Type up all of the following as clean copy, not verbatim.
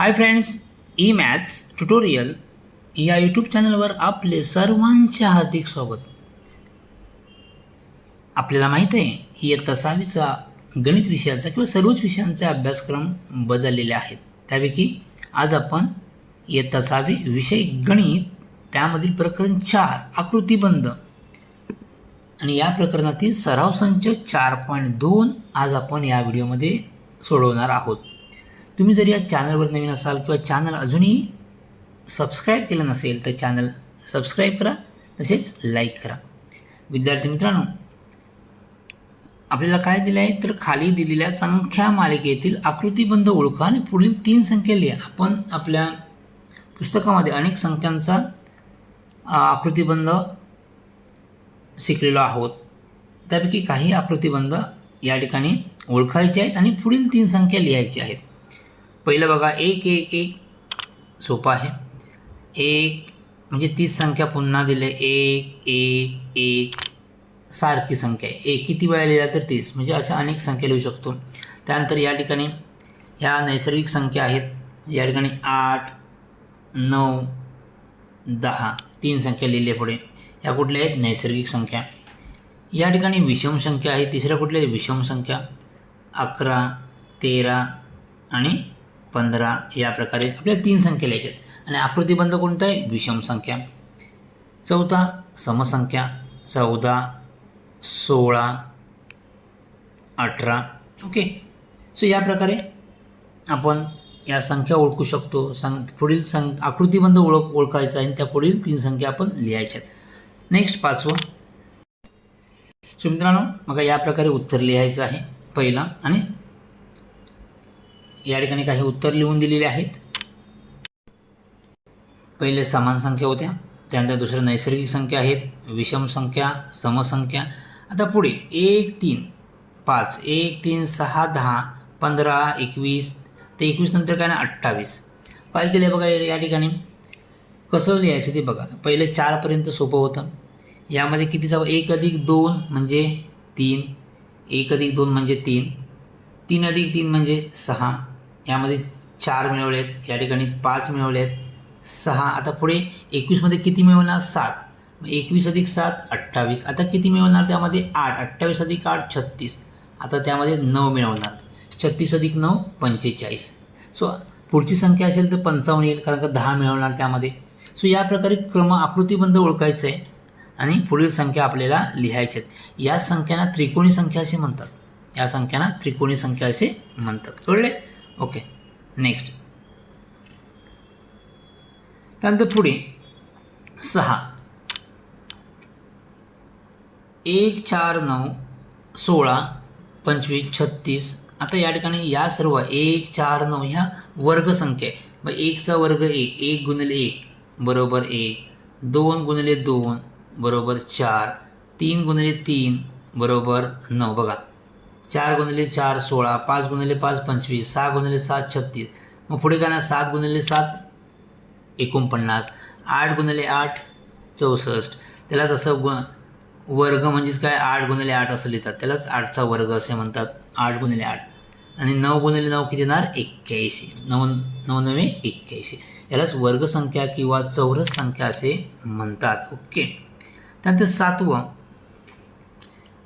Hi friends, E maths tutorial या YouTube चॅनलवर आपले सर्वांचे हार्दिक स्वागत. आपल्याला माहीत आहे इयत्ता 6वीचा गणित विषयाचा किंवा सर्वच विषयांचे अभ्यासक्रम बदललेले आहेत. त्यापैकी आज आपण इयत्ता 6वी विषय गणित त्यामधील प्रकरण 4 आकृतिबंध आणि या प्रकरणातील सराव संच 4.2 आज आपण या व्हिडिओमध्ये सोडवणार आहोत. तुम्ही जर या चॅनलवर नवीन असाल किंवा चॅनल अजूनही सबस्क्राईब केलं नसेल तर चॅनल सबस्क्राईब करा, तसेच लाईक करा. विद्यार्थी मित्रांनो, आपल्याला काय दिलं आहे तर खाली दिलेल्या संख्या मालिकेतील आकृतिबंध ओळखा आणि पुढील 3 संख्या लिहा. आपण आपल्या पुस्तकामध्ये अनेक संख्यांचा आकृतिबंध शिकलेलो आहोत. त्यापैकी काही आकृतिबंध या ठिकाणी ओळखायचे आहेत आणि पुढील 3 संख्या लिहायच्या आहेत. पहिलं बघा, 1 1 1 सोपं आहे. 1 म्हणजे 30 संख्या पुन्हा दिले. 1 1 1 सारखी संख्या आहे. 1 किती वेळा लिहिला तर 30, म्हणजे अशा अनेक संख्या लिहू शकतो. त्यानंतर या ठिकाणी ह्या नैसर्गिक संख्या आहेत. या ठिकाणी 8 9 10 3 संख्या लिहिल्या. पुढे ह्या कुठल्या आहेत? नैसर्गिक संख्या. या ठिकाणी विषम संख्या आहे. तिसऱ्या कुठल्या? विषम संख्या. 11 13 आणि 15 या प्रकारे आपल्या 3 संख्या लिहायच्या आणि आकृतिबंध कोणता आहे? विषम संख्या. चौथा समसंख्या. 14 16 18. ओके, सो या प्रकारे आपण या संख्या ओळखू शकतो. पुढील आकृतिबंध ओळखायचा आहे आणि त्या पुढील 3 संख्या आपण लिहायच्या. नेक्स्ट 5वं. सो मित्रांनो, मग या प्रकारे उत्तर लिहायचं आहे पहिला आणि या ठिकाणी काही उत्तर लिहून दिलेले आहेत. पहिले समान संख्या होत्या, त्यानंतर दुसरं नैसर्गिक संख्या आहेत, विषम संख्या, समसंख्या. आता पुढे 1 3 5 1 3 6 10 15 21 ते 21 नंतर काय ना 28. काय केलं बघा या ठिकाणी कसं लिहायचं ते बघा. पहिले 4 पर्यंत सोपं होतं. यामध्ये कितीचा 1 अधिक 2 म्हणजे 3, 1 अधिक 2 म्हणजे 3, 3 अधिक 3 म्हणजे 6. यामध्ये 4 मिळवले आहेत. या ठिकाणी 5 मिळवले आहेत. 6. आता पुढे 21मध्ये किती मिळवणार? 7. 21 अधिक 7 28. आता किती मिळवणार? त्यामध्ये 8. 28 अधिक 8 36. आता त्यामध्ये 9 मिळवणार. 36 अधिक 9 45. सो पुढची संख्या असेल तर 55 येईल, कारण का 10 मिळवणार त्यामध्ये. सो या प्रकारे आकृतिबंध ओळखायचं आहे आणि पुढील संख्या आपल्याला लिहायच्या आहेत. या संख्यांना त्रिकोणी संख्या असे म्हणतात. या संख्यांना त्रिकोणी संख्या असे म्हणतात. कळले? Okay, next. त्यानंतर पुढे 6 1 4 9 16 25 36. आता या ठिकाणी या सर्व 1 4 9 ह्या वर्गसंख्या आहे. मग 1चा वर्ग 1, 1 गुणिले 1 बरोबर 1, 2 गुणिले 2 बरोबर 4, 3 गुणिले 3 बरोबर 9. बघा, 4 गुणिले 4 16, 5 गुणिले 5 25, 6 गुणिले 7 36. मग पुढे काय ना 7 गुणिले 7 49, 8 गुणिले 8 64. त्यालाच असं वर्ग म्हणजेच काय 8 गुणिले 8 असं लिहितात. त्यालाच 8चा वर्ग असे म्हणतात. 8 गुणिले 8. आणि 9 गुणिले 9 किती येणार? 81. 9 9 81. यालाच वर्गसंख्या किंवा चौरस संख्या असे म्हणतात. ओके. त्यानंतर 7वं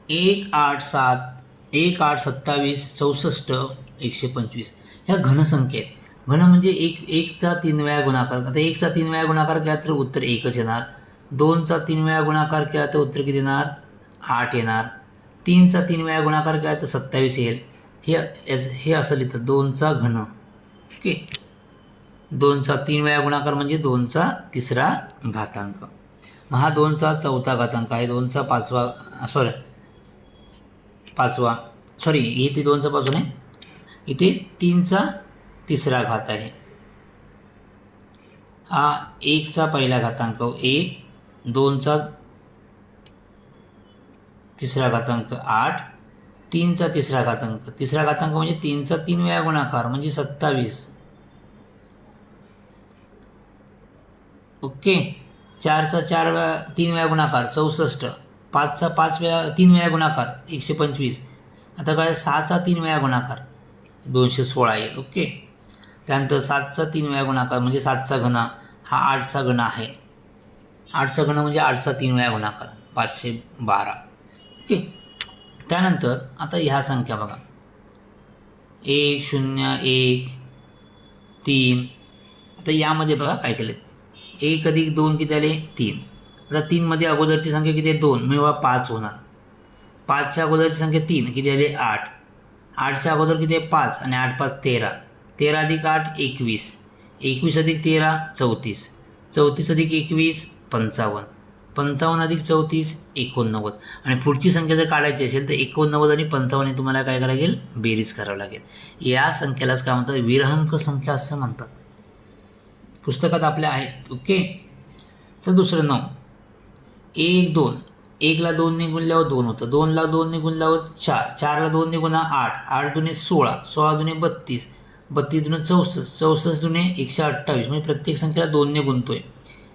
1 8 7 1 8 27 64 125. ह्या घनसंख्या आहेत. घन म्हणजे 1चा 3 वेळा गुणाकार. आता 1चा 3 वेळा गुणाकार केला तर उत्तर 1च येणार. 2चा 3 वेळा गुणाकार केला तर उत्तर किती येणार? 8 येणार. 3चा 3 वेळा गुणाकार केला तर 27 येईल. हे असं लिहितं 2चा घन. ओके, 2चा 3 वेळा गुणाकार म्हणजे 2चा तिसरा घातांक. मग हा 2चा चौथा घातांक आहे. 2चा पाचवा इथे 2चा पाचवा नाही, इथे 3चा तिसरा घात आहे. हा 1चा पहिला घातांक 1, 2चा तिसरा घातांक 8, 3चा तिसरा घातांक. तिसरा घातांक म्हणजे 3चा 3 वेळा गुणाकार म्हणजे 27. ओके, 4चा 3 वेळा गुणाकार 64, 5चा 5 वेळा 3 वेळा गुणाकार 125. आता काय 6चा 3 वेळा गुणाकार 216 येईल. ओके, त्यानंतर 7चा 3 वेळा गुणाकार म्हणजे 7चा घन हा 8चा घन आहे. 8चा घन म्हणजे 8चा 3 वेळा गुणाकार 512. ओके. त्यानंतर आता ह्या संख्या बघा 1 0 1 3. आता यामध्ये बघा काय केलं, 1 अधिक 2 किती आले 3. आता 3मध्ये अगोदरची संख्या किती आहे 2 मिळवा 5 होणार. 5च्या अगोदरची संख्या 3 किती आले 8. 8च्या अगोदर किती आहे 5 आणि 8 5 13. 13 अधिक 8 21. 21 अधिक 13 34. 34 अधिक 21 55. 55 अधिक 34 89. आणि पुढची संख्या जर काढायची असेल तर 89 आणि 55 तुम्हाला काय करावं लागेल, बेरीज करावं लागेल. या संख्येलाच काय म्हणतात, विरहांक संख्या असं म्हणतात. पुस्तकात आपल्या आहेत. ओके. तर दुसरं 9. 1 2. 1ला 2ने गुणल्यावर 2 होतं. 2ला 2ने गुणल्यावर 4. 4ला 2ने गुणा 8. 8 दुने 16. 16 दुने 32. 32 दुने 64. 64 दुने 128. म्हणजे प्रत्येक संख्येला 2ने गुणतोय.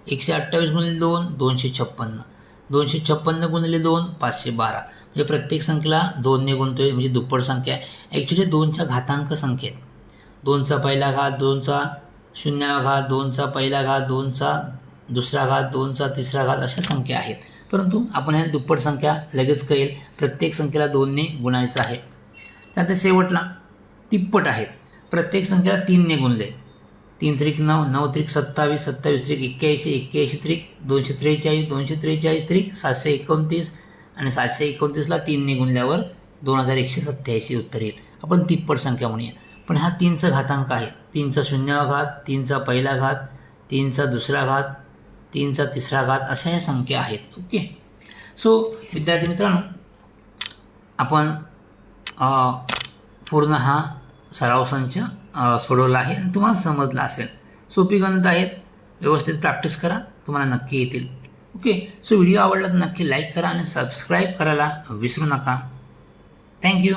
128 गुणिले 2 256. 256 गुणिले 2 512. म्हणजे प्रत्येक संख्येला 2ने गुणतोय म्हणजे दुप्पट संख्या आहे. ॲक्च्युली 2च्या घातांक संख्या आहेत. 2चा पहिला घात, 2चा शून्यावा घात, 2चा पहिला घात, 2चा दुसरा घात, 2चा तिसरा घात अशा संख्या आहेत. परंतु आपण ह्या दुप्पट संख्या लगेच कळेल. प्रत्येक संख्येला 2ने गुणायचं आहे. त्यानंतर शेवटला तिप्पट आहेत. प्रत्येक संख्येला 3ने गुणले. 3 त्रिक 9, 9 त्रिक 27, 27 त्रिक 81, 81 त्रिक 243, 243 त्रिक 729 आणि 729ला 3ने गुणल्यावर 2187 उत्तर येईल. आपण तिप्पट संख्या म्हणूया. पण हा 3चा घातांक आहे. 3चा शून्यावा घात, 3चा पहिला घात, 3चा दुसरा घात, 3चा तिसरा घात अशा ह्या संख्या आहेत. ओके. सो विद्यार्थी मित्रांनो, आपण पूर्ण हा सराव संच सोडवला आहे आणि तुम्हाला समजला असेल. सोपी गणित आहेत. व्यवस्थित प्रॅक्टिस करा, तुम्हाला नक्की येतील. ओके. सो व्हिडिओ आवडला तर नक्की लाईक करा आणि सबस्क्राईब करायला विसरू नका. थँक्यू.